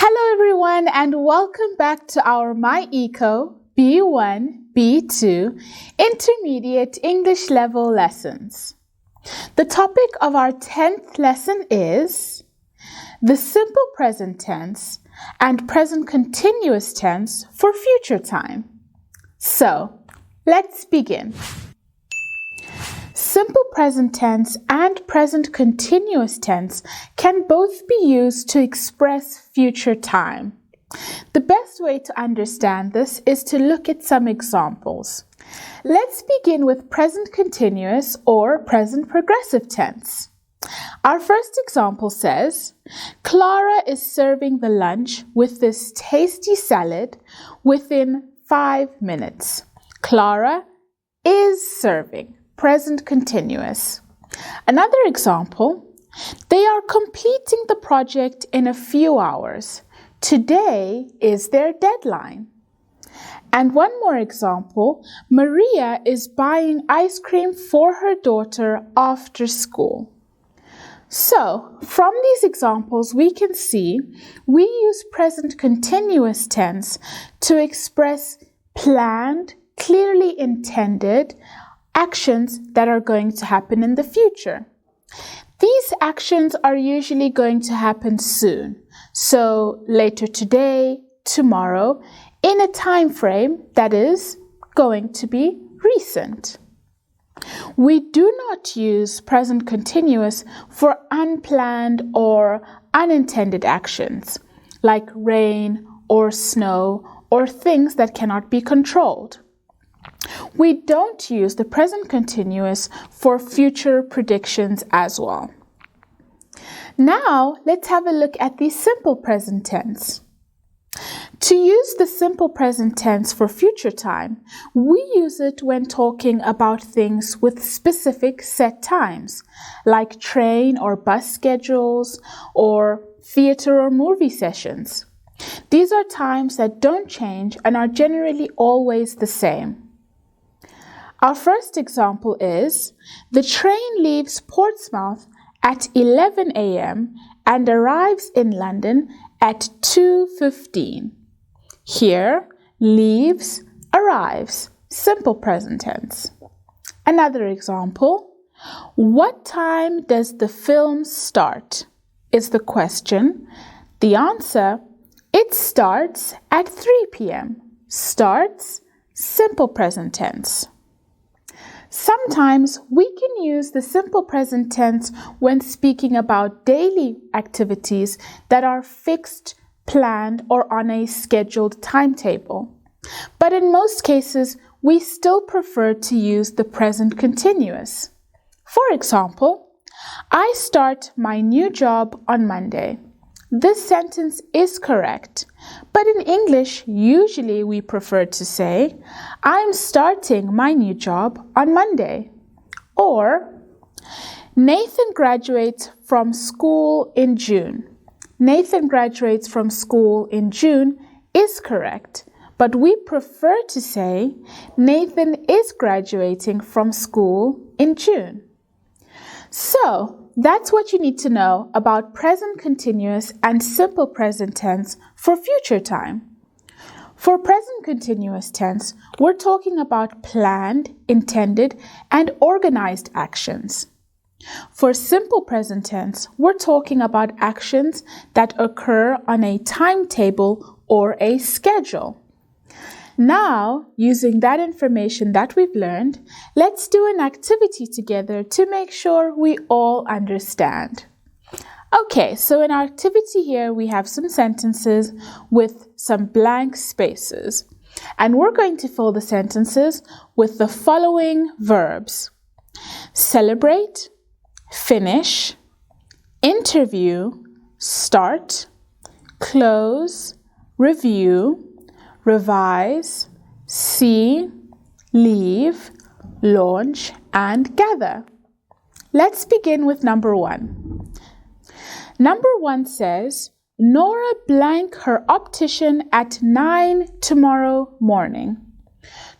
Hello everyone and welcome back to our MyEco B1-B2 Intermediate English Level lessons. The topic of our 10th lesson is the simple present tense and present continuous tense for future time. So, let's begin. Simple present tense and present continuous tense can both be used to express future time. The best way to understand this is to look at some examples. Let's begin with present continuous or present progressive tense. Our first example says, Clara is serving the lunch with this tasty salad within 5 minutes. Clara is serving. Present continuous. Another example, they are completing the project in a few hours. Today is their deadline. And one more example, Maria is buying ice cream for her daughter after school. So, from these examples, we can see we use present continuous tense to express planned, clearly intended actions that are going to happen in the future. These actions are usually going to happen soon, so later today, tomorrow, in a time frame that is going to be recent. We do not use present continuous for unplanned or unintended actions, like rain or snow or things that cannot be controlled. We don't use the present continuous for future predictions as well. Now, let's have a look at the simple present tense. To use the simple present tense for future time, we use it when talking about things with specific set times, like train or bus schedules or theater or movie sessions. These are times that don't change and are generally always the same. Our first example is, the train leaves Portsmouth at 11 a.m. and arrives in London at 2:15. Here, leaves, arrives, simple present tense. Another example, what time does the film start? Is the question. The answer, it starts at 3 p.m. Starts, simple present tense. Sometimes we can use the simple present tense when speaking about daily activities that are fixed, planned, or on a scheduled timetable. But in most cases, we still prefer to use the present continuous. For example, I start my new job on Monday. This sentence is correct, but in English, usually we prefer to say, I'm starting my new job on Monday. Or, Nathan graduates from school in June. Nathan graduates from school in June is correct, but we prefer to say, Nathan is graduating from school in June. So, that's what you need to know about present continuous and simple present tense for future time. For present continuous tense, we're talking about planned, intended, and organized actions. For simple present tense, we're talking about actions that occur on a timetable or a schedule. Now, using that information that we've learned, let's do an activity together to make sure we all understand. Okay, so in our activity here, we have some sentences with some blank spaces. And we're going to fill the sentences with the following verbs: celebrate, finish, interview, start, close, review, revise, see, leave, launch, and gather. Let's begin with number 1. Number 1 says, Nora blank her optician at 9 tomorrow morning.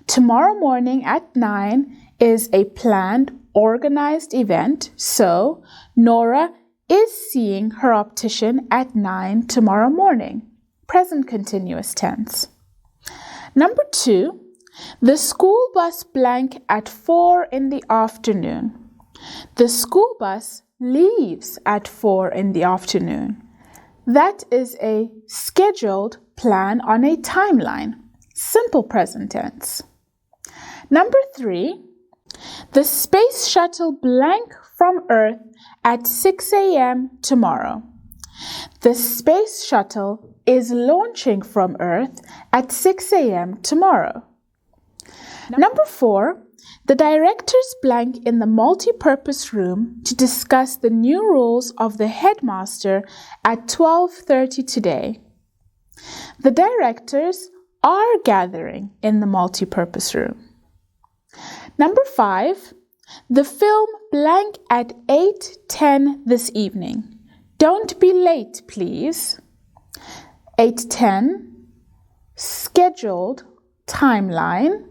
Tomorrow morning at 9 is a planned, organized event, so Nora is seeing her optician at 9 tomorrow morning. present continuous tense. Number 2, the school bus blank at 4 in the afternoon. The school bus leaves at 4 in the afternoon. That is a scheduled plan on a timeline. Simple present tense. Number 3, the space shuttle blank from Earth at 6 a.m. tomorrow. The space shuttle is launching from Earth at 6 a.m. tomorrow. Number 4, the directors blank in the multi-purpose room to discuss the new rules of the headmaster at 12:30 today. The directors are gathering in the multi-purpose room. Number 5, the film blank at 8:10 this evening. Don't be late, please. 8:10, scheduled timeline.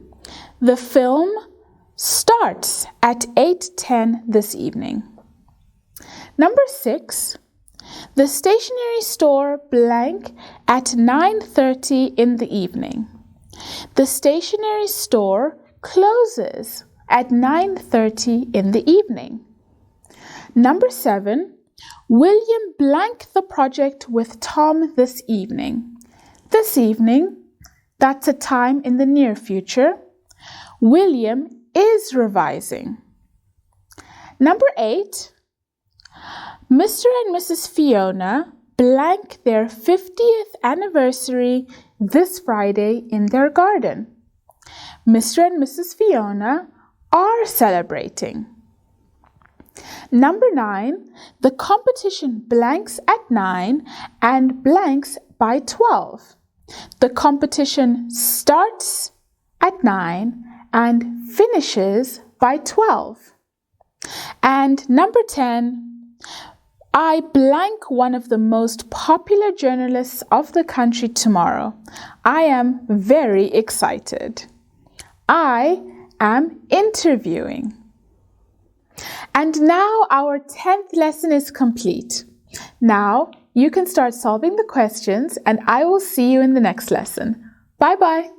The film starts at 8:10 this evening. Number 6, the stationery store blank at 9:30 in the evening. The stationery store closes at 9:30 in the evening. Number 7, William blank the project with Tom this evening. This evening, that's a time in the near future. William is revising. Number 8, Mr. and Mrs. Fiona blank their 50th anniversary this Friday in their garden. Mr. and Mrs. Fiona are celebrating. Number 9, the competition blanks at 9 and blanks by 12. The competition starts at 9 and finishes by 12. And number 10, I blank one of the most popular journalists of the country tomorrow. I am very excited. I am interviewing. And now our 10th lesson is complete. Now you can start solving the questions and I will see you in the next lesson. Bye-bye.